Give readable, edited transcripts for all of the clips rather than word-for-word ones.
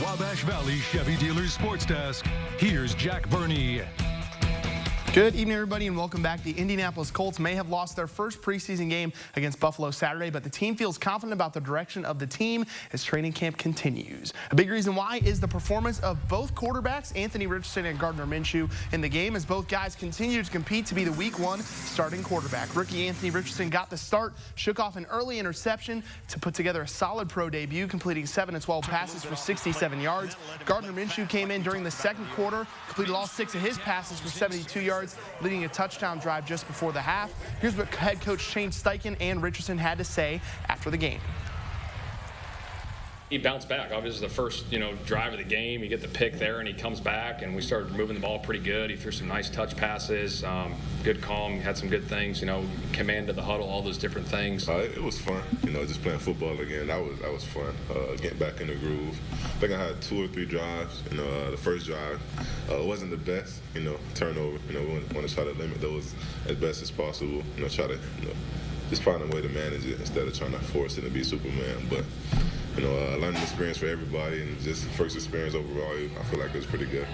Wabash Valley Chevy Dealers Sports Desk, here's Jack Burney. Good evening, everybody, and welcome back. The Indianapolis Colts may have lost their first preseason game against Buffalo Saturday, but the team feels confident about the direction of the team as training camp continues. A big reason why is the performance of both quarterbacks, Anthony Richardson and Gardner Minshew, in the game, as both guys continue to compete to be the Week 1 starting quarterback. Rookie Anthony Richardson got the start, shook off an early interception to put together a solid pro debut, completing 7 of 12 passes for 67 yards. Gardner Minshew came in during the second quarter, completed all 6 of his passes for 72 yards, leading a touchdown drive just before the half. Here's what head coach Shane Steichen and Richardson had to say after the game. He bounced back. Obviously, the first drive of the game, you get the pick there, and he comes back, and we started moving the ball pretty good. He threw some nice touch passes, good calm, had some good things, command of the huddle, all those different things. It was fun, just playing football again. That was fun, getting back in the groove. I think I had 2 or 3 drives. The first drive wasn't the best, turnover. We want to try to limit those as best as possible. Try to just find a way to manage it instead of trying to force it to be Superman. But learning experience for everybody, and just first experience overall, I feel like it was pretty good.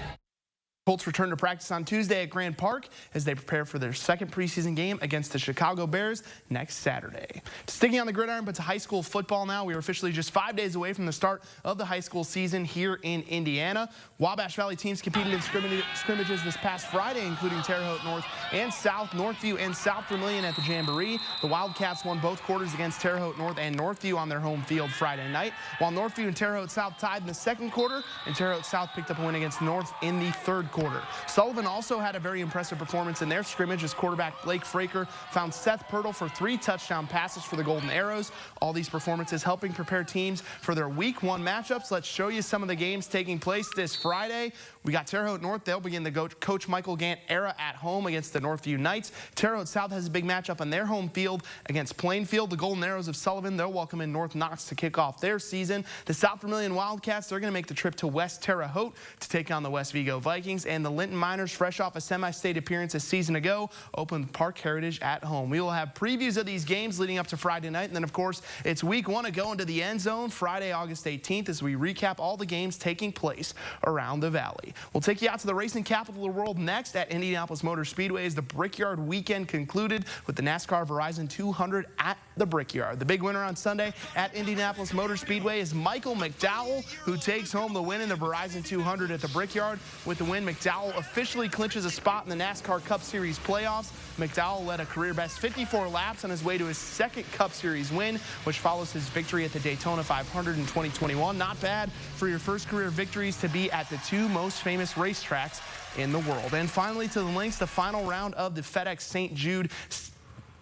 Colts return to practice on Tuesday at Grand Park as they prepare for their second preseason game against the Chicago Bears next Saturday. Sticking on the gridiron, but to high school football now. We are officially just 5 days away from the start of the high school season here in Indiana. Wabash Valley teams competed in scrimmages this past Friday, including Terre Haute North and South, Northview and South Vermilion at the Jamboree. The Wildcats won both quarters against Terre Haute North and Northview on their home field Friday night, while Northview and Terre Haute South tied in the second quarter, and Terre Haute South picked up a win against North in the third quarter. Sullivan also had a very impressive performance in their scrimmage as quarterback Blake Fraker found Seth Pirtle for 3 touchdown passes for the Golden Arrows. All these performances helping prepare teams for their Week 1 matchups. Let's show you some of the games taking place this Friday. We got Terre Haute North. They'll begin the Coach Michael Gant era at home against the Northview Knights. Terre Haute South has a big matchup on their home field against Plainfield. The Golden Arrows of Sullivan, they'll welcome in North Knox to kick off their season. The South Vermilion Wildcats, they're going to make the trip to West Terre Haute to take on the West Vigo Vikings. And the Linton Miners, fresh off a semi-state appearance a season ago, open Park Heritage at home. We will have previews of these games leading up to Friday night. And then, of course, it's Week 1 to go into the end zone Friday, August 18th, as we recap all the games taking place around the valley. We'll take you out to the racing capital of the world next at Indianapolis Motor Speedway as the Brickyard weekend concluded with the NASCAR Verizon 200 at the Brickyard. The big winner on Sunday at Indianapolis Motor Speedway is Michael McDowell, who takes home the win in the Verizon 200 at the Brickyard. With the win, McDowell officially clinches a spot in the NASCAR Cup Series playoffs. McDowell led a career-best 54 laps on his way to his second Cup Series win, which follows his victory at the Daytona 500 in 2021. Not bad for your first career victories to be at the 2 most famous racetracks in the world. And finally, to the links, the final round of the FedEx St. Jude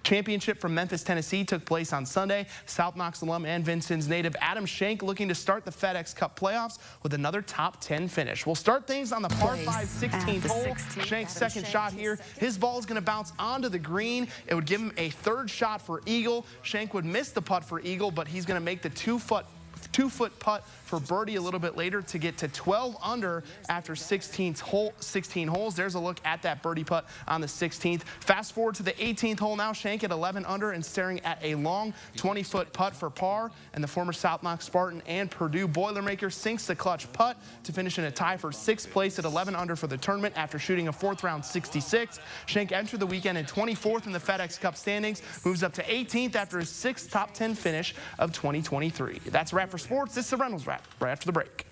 Championship from Memphis, Tennessee took place on Sunday. South Knox alum and Vincennes native Adam Shank looking to start the FedEx Cup playoffs with another top 10 finish. We'll start things on the par 5 16th hole. Shank's second shot here. His ball is going to bounce onto the green. It would give him a third shot for eagle. Shank would miss the putt for eagle, but he's going to make the 2-foot putt for birdie a little bit later to get to 12 under after 16 holes. There's a look at that birdie putt on the 16th. Fast forward to the 18th hole now. Shank at 11 under and staring at a long 20-foot putt for par. And the former South Knox Spartan and Purdue Boilermaker sinks the clutch putt to finish in a tie for 6th place at 11 under for the tournament after shooting a 4th round 66. Shank entered the weekend in 24th in the FedEx Cup standings, moves up to 18th after his 6th top 10 finish of 2023. That's a wrap for sports. This is the Reynolds Wrap right after the break.